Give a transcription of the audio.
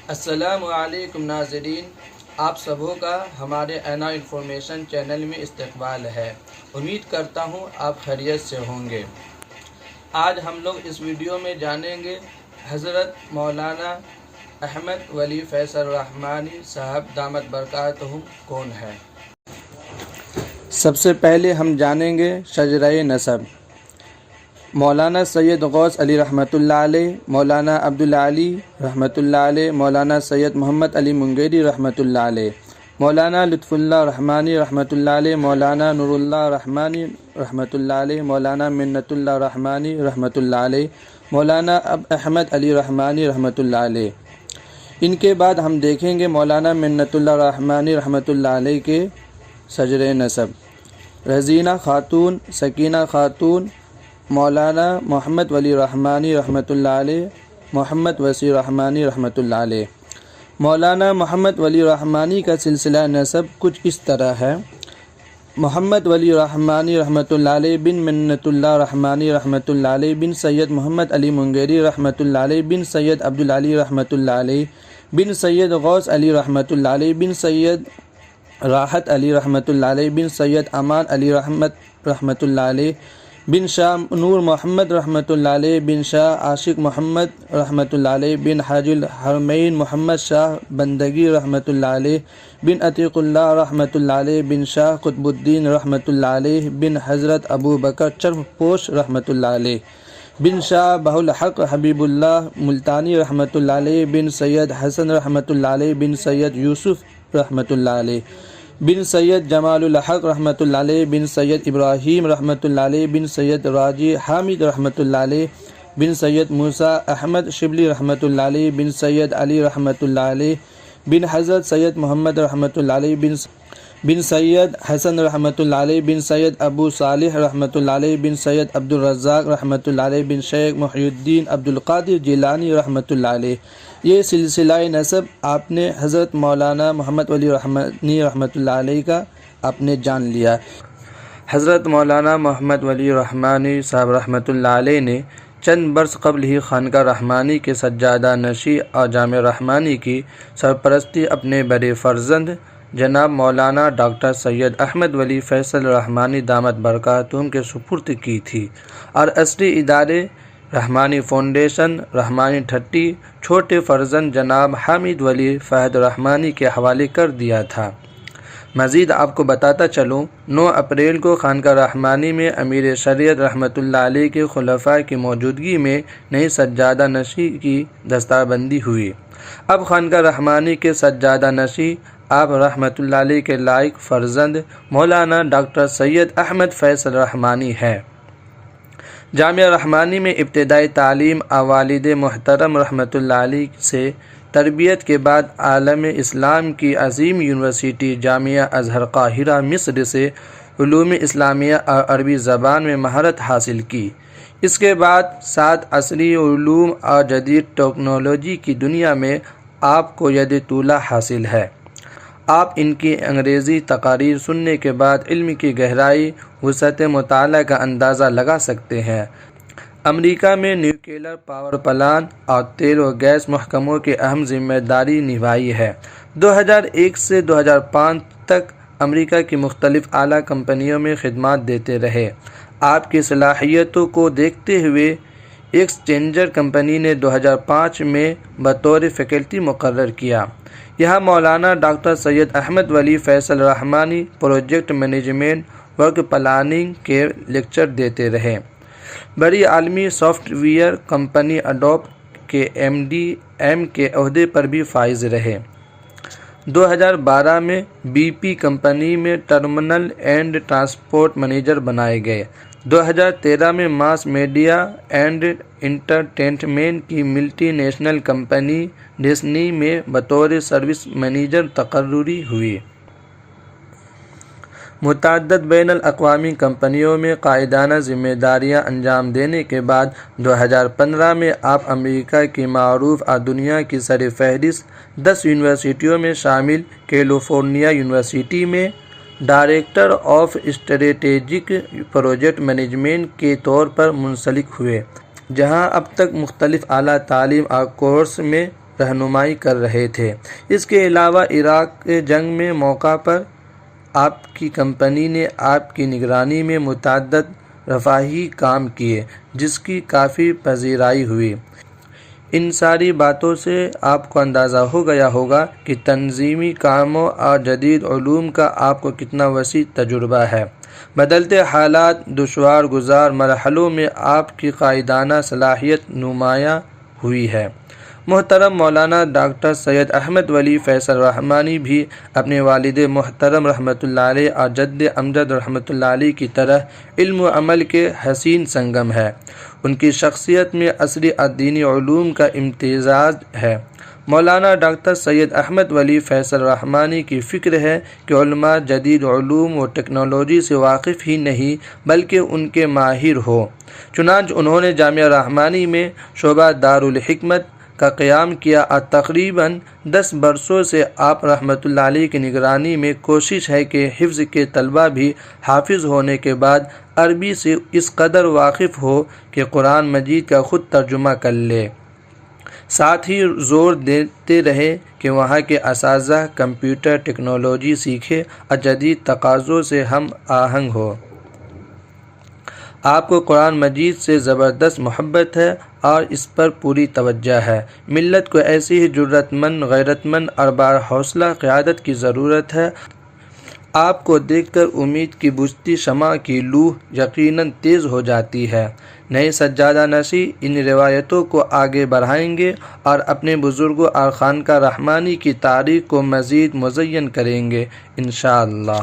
السلام علیکم ناظرین، آپ سبوں کا ہمارے اینا انفارمیشن چینل میں استقبال ہے۔ امید کرتا ہوں آپ خیریت سے ہوں گے۔ آج ہم لوگ اس ویڈیو میں جانیں گے حضرت مولانا احمد ولی فیصل رحمانی صاحب دامت برکاتہم کون ہے۔ سب سے پہلے ہم جانیں گے شجرہ نسب۔ مولانا سید غوث علی رحمۃ اللہ علیہ، مولانا عبدالعلی رحمۃ اللہ علیہ، مولانا سید محمد علی منگیری رحمۃ اللہ علیہ، مولانا لطف اللہ رحمانی رحمۃ اللہ علیہ، مولانا نور اللہ رحمانی رحمۃ اللہ علیہ، مولانا منت اللہ رحمانی رحمۃ اللہ علیہ، مولانا احمد علی رحمانی رحمۃ اللہ علیہ۔ ان کے بعد ہم دیکھیں گے مولانا منت اللہ رحمانی رحمۃ اللہ علیہ کے شجرہ نسب۔ رضینہ خاتون، سکینہ خاتون، مولانا محمد ولی رحمانی رحمۃ اللہ علیہ، محمد وسیع رحمانی رحمۃ اللہ علیہ۔ مولانا محمد ولی رحمانی کا سلسلہ نسب کچھ اس طرح ہے۔ محمد ولی رحمانی رحمۃ اللہ علیہ بن منت اللہ رحمانی رحمۃ اللہ علیہ بن سید محمد علی منگیری رحمۃ اللہ علیہ بن سید عبدالعلی رحمۃ اللہ علیہ بن سید غوث علی رحمۃ اللہ علیہ بن سید راحت علی رحمۃ اللہ علیہ بن سید امان علی رحمۃ اللہ علیہ بن شاہ نور محمد رحمۃ اللہ علیہ بن شاہ عاشق محمد رحمۃ اللہ علیہ بن حاج الحرمین محمد شاہ بندگی رحمۃ اللہ علیہ بن عتیق اللہ رحمۃ اللہ علیہ بن شاہ قطب الدین رحمۃ اللہ علیہ بن حضرت ابو بکر چرم پوش رحمۃ اللہ علیہ بن شاہ بہ الحق حبیب اللہ ملتانی رحمۃ اللہ علیہ بن سید حسن رحمۃ اللہ علیہ بن سید یوسف رحمۃ اللہ علیہ بن سید جمال الحق رحمۃ اللہ علیہ بن سید ابراہیم رحمۃ اللہ علیہ بن سید راجی حامد رحمۃ اللہ علیہ بن سید موسیٰ احمد شبلی رحمۃ اللہ علیہ بن سید علی رحمۃ اللہ علیہ بن حضرت سید محمد رحمۃ اللہ علیہ بن سید حسن رحمۃ اللہ علیہ بن سید ابو صالح رحمۃ اللہ علیہ بن سید عبد الرزاق رحمۃ اللہ علیہ بن شیخ محی الدین عبد القادر جیلانی رحمۃ اللہ علیہ۔ یہ سلسلہ نسب آپ نے حضرت مولانا محمد ولی رحمانی رحمۃ اللہ علیہ کا آپ نے جان لیا۔ حضرت مولانا محمد ولی رحمانی صاحب رحمۃ اللہ علیہ نے چند برس قبل ہی خانقاہ رحمانی کے سجادہ نشی اور جامع رحمانی کی سرپرستی اپنے بڑے فرزند جناب مولانا ڈاکٹر سید احمد ولی فیصل رحمانی دامت برکاتہم کے سپرد کی تھی، اور اصلی ادارے رحمانی فاؤنڈیشن رحمانی ٹھٹی چھوٹے فرزند جناب حامد ولی فہد رحمانی کے حوالے کر دیا تھا۔ مزید آپ کو بتاتا چلوں، 9 اپریل کو خانقاہ رحمانی میں امیر شریعت رحمۃ اللہ علیہ کے خلفاء کی موجودگی میں نئی سجادہ نشی کی دستار بندی ہوئی۔ اب خانقاہ رحمانی کے سجادہ نشی آپ رحمۃ اللہ علیہ کے لائق فرزند مولانا ڈاکٹر سید احمد فیصل رحمانی ہے۔ جامعہ رحمانی میں ابتدائی تعلیم والد محترم رحمۃ اللہ علیہ سے تربیت کے بعد عالم اسلام کی عظیم یونیورسٹی جامعہ ازہر قاہرہ مصر سے علوم اسلامیہ اور عربی زبان میں مہارت حاصل کی۔ اس کے بعد 7 عصری علوم اور جدید ٹیکنالوجی کی دنیا میں آپ کو ید طولہ حاصل ہے۔ آپ ان کی انگریزی تقاریر سننے کے بعد علم کی گہرائی وسعت مطالعہ کا اندازہ لگا سکتے ہیں۔ امریکہ میں نیوکلیئر پاور پلانٹ اور تیل و گیس محکموں کی اہم ذمہ داری نبھائی ہے۔ 2001 سے 2005 تک امریکہ کی مختلف اعلیٰ کمپنیوں میں خدمات دیتے رہے۔ آپ کی صلاحیتوں کو دیکھتے ہوئے ایکسچینجر کمپنی نے 2005 میں بطور فیکلٹی مقرر کیا۔ یہاں مولانا ڈاکٹر سید احمد ولی فیصل رحمانی پروجیکٹ مینجمنٹ ورک پلاننگ کے لیکچر دیتے رہے۔ بڑی عالمی سافٹ ویئر کمپنی اڈوب کے MD کے عہدے پر بھی فائز رہے۔ 2012 میں BP کمپنی میں ٹرمینل اینڈ ٹرانسپورٹ منیجر بنائے گئے۔ 2013 میں ماس میڈیا اینڈ انٹرٹینمنٹ کی ملٹی نیشنل کمپنی ڈزنی میں بطور سروس مینیجر تقرری ہوئی۔ متعدد بین الاقوامی کمپنیوں میں قائدانہ ذمہ داریاں انجام دینے کے بعد 2015 میں آپ امریکہ کی معروف اور دنیا کی سر فہرست 10 یونیورسٹیوں میں شامل کیلیفورنیا یونیورسٹی میں director of strategic project management کے طور پر منسلک ہوئے، جہاں اب تک مختلف اعلیٰ تعلیم اور کورس میں رہنمائی کر رہے تھے۔ اس کے علاوہ عراق کے جنگ میں موقع پر آپ کی کمپنی نے آپ کی نگرانی میں متعدد رفاہی کام کیے، جس کی کافی پذیرائی ہوئی۔ ان ساری باتوں سے آپ کو اندازہ ہو گیا ہوگا کہ تنظیمی کاموں اور جدید علوم کا آپ کو کتنا وسیع تجربہ ہے۔ بدلتے حالات، دشوار گزار مرحلوں میں آپ کی قائدانہ صلاحیت نمایاں ہوئی ہے۔ محترم مولانا ڈاکٹر سید احمد ولی فیصل رحمانی بھی اپنے والد محترم رحمۃ اللہ علیہ اور جد امجد رحمۃ اللہ علیہ کی طرح علم و عمل کے حسین سنگم ہے۔ ان کی شخصیت میں عصری اور دینی علوم کا امتزاج ہے۔ مولانا ڈاکٹر سید احمد ولی فیصل رحمانی کی فکر ہے کہ علماء جدید علوم و ٹیکنالوجی سے واقف ہی نہیں بلکہ ان کے ماہر ہوں۔ چنانچہ انہوں نے جامعہ رحمانی میں شعبہ دارالحکمت کا قیام کیا اور تقریباً 10 برسوں سے آپ رحمۃ اللہ علیہ کی نگرانی میں کوشش ہے کہ حفظ کے طلبہ بھی حافظ ہونے کے بعد عربی سے اس قدر واقف ہو کہ قرآن مجید کا خود ترجمہ کر لے۔ ساتھ ہی زور دیتے رہے کہ وہاں کے اساتذہ کمپیوٹر ٹیکنالوجی سیکھیں اور جدید تقاضوں سے ہم آہنگ ہو۔ آپ کو قرآن مجید سے زبردست محبت ہے اور اس پر پوری توجہ ہے۔ ملت کو ایسی ہی جرأت مند، غیرت مند اور باحوصلہ قیادت کی ضرورت ہے۔ آپ کو دیکھ کر امید کی بجھتی شمع کی لو یقیناً تیز ہو جاتی ہے۔ نئے سجادہ نشین ان روایتوں کو آگے بڑھائیں گے اور اپنے بزرگوں اور خانقاہ رحمانی کی تاریخ کو مزید مزین کریں گے انشاءاللہ۔